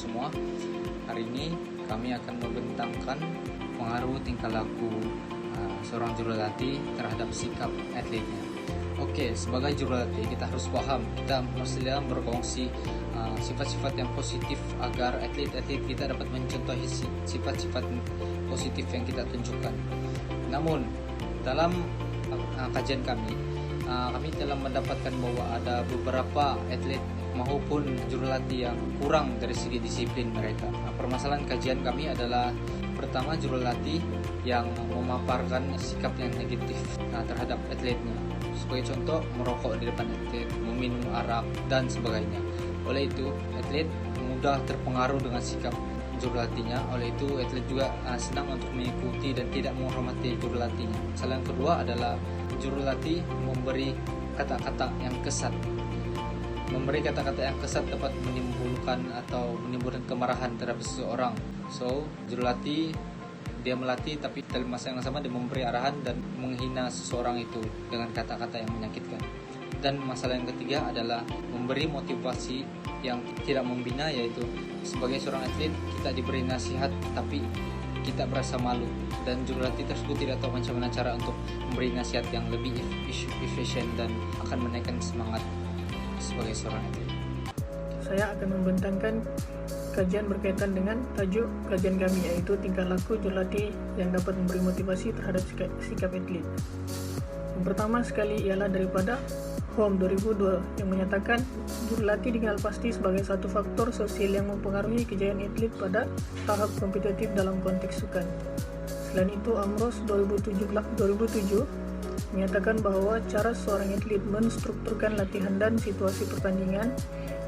semua. Hari ini kami akan membentangkan pengaruh tingkah laku seorang jurulatih terhadap sikap atletnya. Oke, sebagai jurulatih kita harus paham, kita mesti berkongsi sifat-sifat yang positif agar atlet-atlet kita dapat mencontohi sifat-sifat positif yang kita tunjukkan. Namun dalam kajian kami telah mendapatkan bahwa ada beberapa atlet maupun jurulatih yang kurang dari segi disiplin mereka. Permasalahan kajian kami adalah pertama, jurulatih yang memaparkan sikap yang negatif terhadap atletnya. Sebagai contoh, merokok di depan atlet, meminum arak, dan sebagainya. Oleh itu, atlet mudah terpengaruh dengan sikap jurulatihnya. Oleh itu, atlet juga senang untuk mengikuti dan tidak menghormati jurulatihnya. Masalah yang kedua adalah jurulatih memberi kata-kata yang kesat. Memberi kata-kata yang kesat dapat menimbulkan kemarahan terhadap seseorang. So, jurulatih dia melatih, tapi dalam masa yang sama dia memberi arahan dan menghina seseorang itu dengan kata-kata yang menyakitkan. Dan masalah yang ketiga adalah memberi motivasi yang tidak membina, yaitu sebagai seorang atlet kita diberi nasihat tapi kita merasa malu, dan jurulatih tersebut tidak tahu macam mana cara untuk memberi nasihat yang lebih efisien dan akan menaikkan semangat sebagai seorang atlet. Saya akan membentangkan kajian berkaitan dengan tajuk kajian kami, yaitu tingkah laku jurulatih yang dapat memberi motivasi terhadap sikap atlet. Yang pertama sekali ialah daripada Home 2002 yang menyatakan jurulatih dikenal pasti sebagai satu faktor sosial yang mempengaruhi kejayaan atlet pada tahap kompetitif dalam konteks sukan. Selain itu, Amros 2007 menyatakan bahwa cara seorang atlet menstrukturkan latihan dan situasi pertandingan,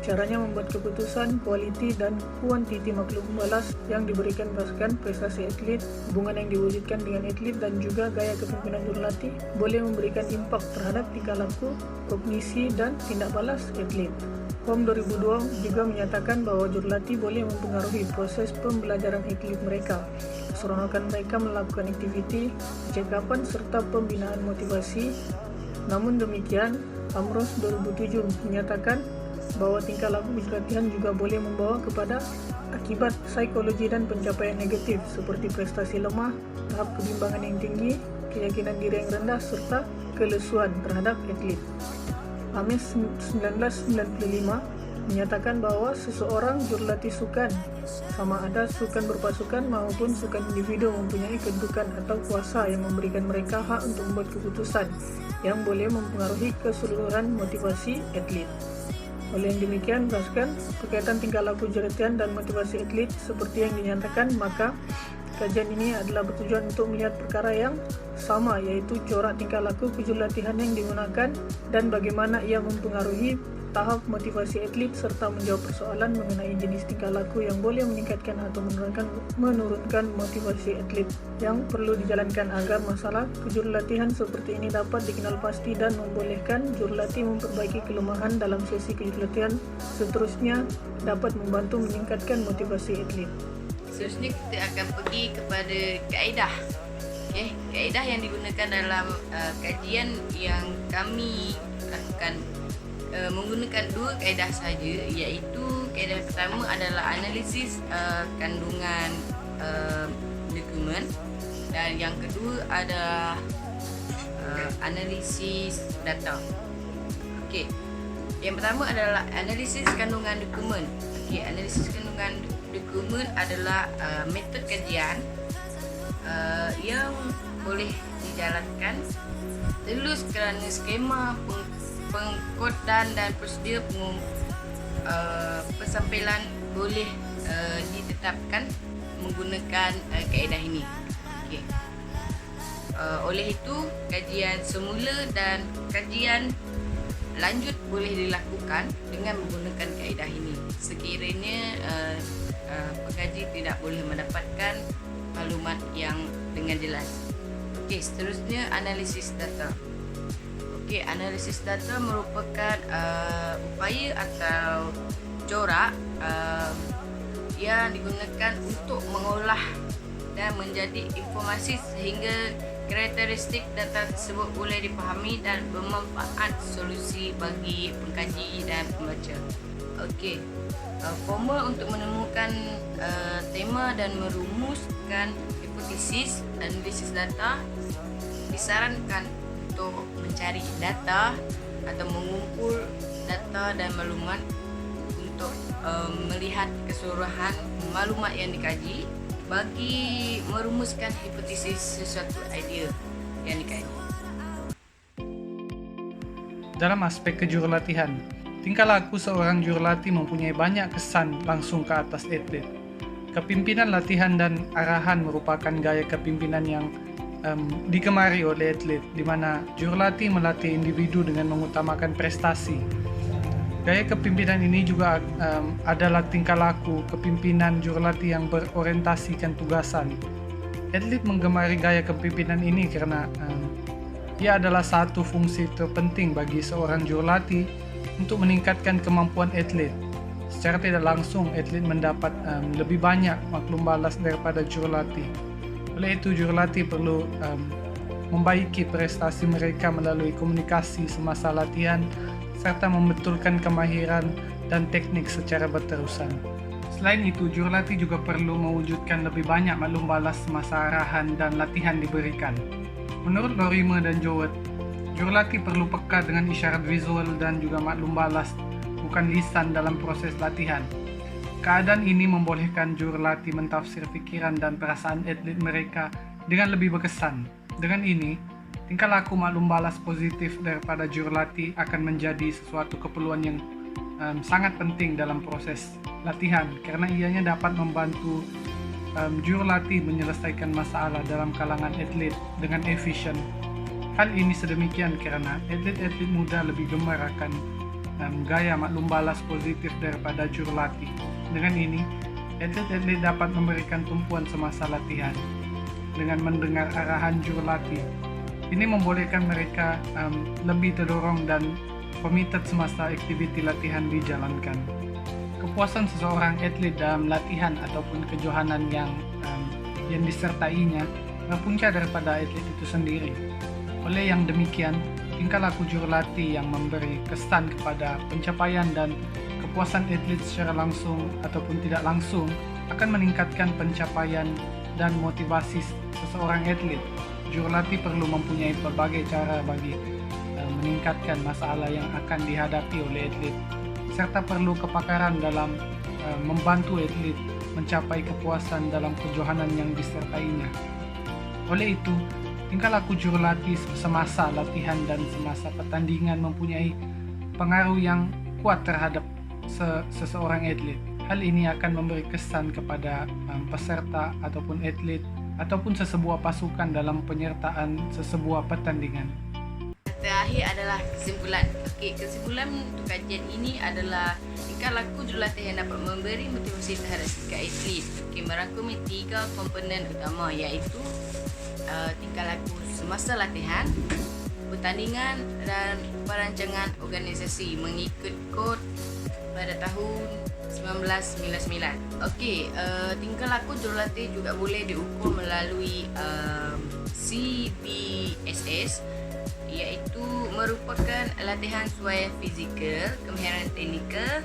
caranya membuat keputusan, kualiti dan kuantiti makhluk balas yang diberikan berdasarkan prestasi atlet, hubungan yang diwujudkan dengan atlet, dan juga gaya kepemimpinan jurulatih boleh memberikan impak terhadap tingkah laku, kognisi, dan tindak balas atlet. Home 2002 juga menyatakan bahwa jurulatih boleh mempengaruhi proses pembelajaran atlet mereka, keseronokan mereka melakukan aktiviti, percakapan, serta pembinaan motivasi. Namun demikian, Amros 2007 menyatakan bahwa tingkah laku latihan juga boleh membawa kepada akibat psikologi dan pencapaian negatif seperti prestasi lemah, tahap kebimbangan yang tinggi, keyakinan diri yang rendah, serta kelesuan terhadap atlet. Amis 1995 menyatakan bahwa seseorang jurulatih sukan, sama ada sukan berpasukan maupun sukan individu, mempunyai kedudukan atau kuasa yang memberikan mereka hak untuk membuat keputusan yang boleh mempengaruhi keseluruhan motivasi atlet. Oleh yang demikian, berdasarkan berkaitan tingkah laku jurulatih dan motivasi atlet seperti yang dinyatakan, maka kajian ini adalah bertujuan untuk melihat perkara yang sama, yaitu corak tingkah laku kejurulatihan yang digunakan dan bagaimana ia mempengaruhi tahap motivasi atlet, serta menjawab persoalan mengenai jenis tingkah laku yang boleh meningkatkan atau menurunkan motivasi atlet yang perlu dijalankan agar masalah kejurulatihan seperti ini dapat dikenal pasti dan membolehkan jurulatih memperbaiki kelemahan dalam sesi kejurulatihan seterusnya dapat membantu meningkatkan motivasi atlet. Seterusnya kita akan pergi kepada kaedah. Kaedah yang digunakan dalam kajian yang kami lakukan menggunakan dua kaedah saja, iaitu kaedah pertama adalah analisis kandungan dokumen, dan yang kedua adalah analisis data. Okey, yang pertama adalah analisis kandungan dokumen. Analisis kandungan dokumen adalah metod kajian yang boleh dijalankan terus kerana skema pengkodan dan prosedur pensampaian boleh ditetapkan menggunakan kaedah ini. Oleh itu, kajian semula dan kajian lanjut boleh dilakukan dengan menggunakan kaedah ini sekiranya pengkaji tidak boleh mendapatkan maklumat yang dengan jelas. Seterusnya analisis data. Analisis data merupakan upaya atau corak yang digunakan untuk mengolah dan menjadi informasi sehingga karakteristik data tersebut boleh dipahami dan bermanfaat solusi bagi pengkaji dan pembaca. Okey. Formula untuk menemukan tema dan merumuskan hipotesis analisis data disarankan untuk mencari data atau mengumpul data dan maklumat untuk melihat keseluruhan maklumat yang dikaji bagi merumuskan hipotesis sesuatu idea yang dikaji. Dalam aspek kejurulatihan, tingkah laku seorang jurulatih mempunyai banyak kesan langsung ke atas atlet. Kepimpinan latihan dan arahan merupakan gaya kepimpinan yang digemari oleh atlet, di mana jurulatih melatih individu dengan mengutamakan prestasi. Gaya kepimpinan ini juga adalah tingkah laku kepimpinan jurulatih yang berorientasikan tugasan. Atlet menggemari gaya kepimpinan ini karena ia adalah satu fungsi terpenting bagi seorang jurulatih untuk meningkatkan kemampuan atlet. Secara tidak langsung, atlet mendapat lebih banyak maklum balas daripada jurulatih. Oleh itu, jurulatih perlu membaiki prestasi mereka melalui komunikasi semasa latihan serta membetulkan kemahiran dan teknik secara berterusan. Selain itu, jurulatih juga perlu mewujudkan lebih banyak maklum balas semasa arahan dan latihan diberikan. Menurut Lorimer dan Jowett, jurulatih perlu peka dengan isyarat visual dan juga maklum balas, bukan lisan dalam proses latihan. Keadaan ini membolehkan jurulatih mentafsir pikiran dan perasaan atlet mereka dengan lebih berkesan. Dengan ini, tingkah laku maklum balas positif daripada jurulatih akan menjadi sesuatu keperluan yang sangat penting dalam proses latihan karena ianya dapat membantu jurulatih menyelesaikan masalah dalam kalangan atlet dengan efisien. Hal ini sedemikian karena atlet-atlet muda lebih gemar akan gaya maklum balas positif daripada jurulatih. Dengan ini, atlet-atlet dapat memberikan tumpuan semasa latihan dengan mendengar arahan jurulatih. Ini membolehkan mereka lebih terdorong dan committed semasa aktiviti latihan dijalankan. Kepuasan seseorang atlet dalam latihan ataupun kejohanan yang disertainya berpunca daripada atlet itu sendiri. Oleh yang demikian, tingkah laku jurulatih yang memberi kesan kepada pencapaian dan kepuasan atlet secara langsung ataupun tidak langsung akan meningkatkan pencapaian dan motivasi seseorang atlet. Jurulatih perlu mempunyai berbagai cara bagi meningkatkan masalah yang akan dihadapi oleh atlet, serta perlu kepakaran dalam membantu atlet mencapai kepuasan dalam kejohanan yang disertainya. Oleh itu, tingkah laku jurulatih semasa latihan dan semasa pertandingan mempunyai pengaruh yang kuat terhadap seseorang atlet. Hal ini akan memberi kesan kepada peserta ataupun atlet ataupun sesebuah pasukan dalam penyertaan sesebuah pertandingan. Terakhir adalah kesimpulan. Okey, kesimpulan untuk kajian ini adalah tingkah laku jurulatih yang dapat memberi motivasi terhadap sikap atlet. Okey, merangkumi 3 komponen utama iaitu tingkah laku semasa latihan, pertandingan dan perancangan organisasi mengikut kod pada tahun 1999. Okey, tingkah laku jurulatih juga boleh diukur melalui CBSS, iaitu merupakan latihan suai fizikal, kemahiran teknikal,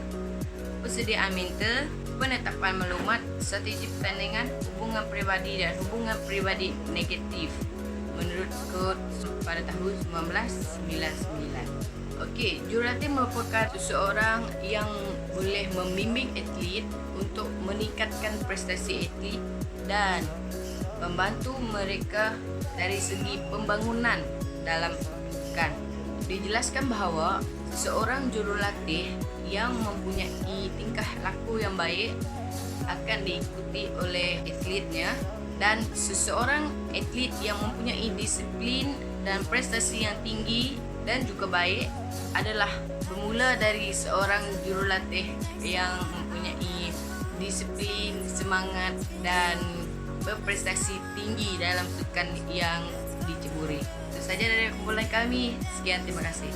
persediaan mental, penetapan maklumat, strategi pertandingan, hubungan peribadi dan hubungan peribadi negatif menurut kod pada tahun 1999. Okey, jurulatih merupakan seseorang yang boleh membimbing atlet untuk meningkatkan prestasi atlet dan membantu mereka dari segi pembangunan dalam kedudukan. Dijelaskan bahawa seorang jurulatih yang mempunyai tingkah laku yang baik akan diikuti oleh atletnya, dan seseorang atlet yang mempunyai disiplin dan prestasi yang tinggi dan juga baik adalah bermula dari seorang jurulatih yang mempunyai disiplin, semangat dan berprestasi tinggi dalam sukan yang diceburi. Itu saja dari kumpulan kami. Sekian, terima kasih.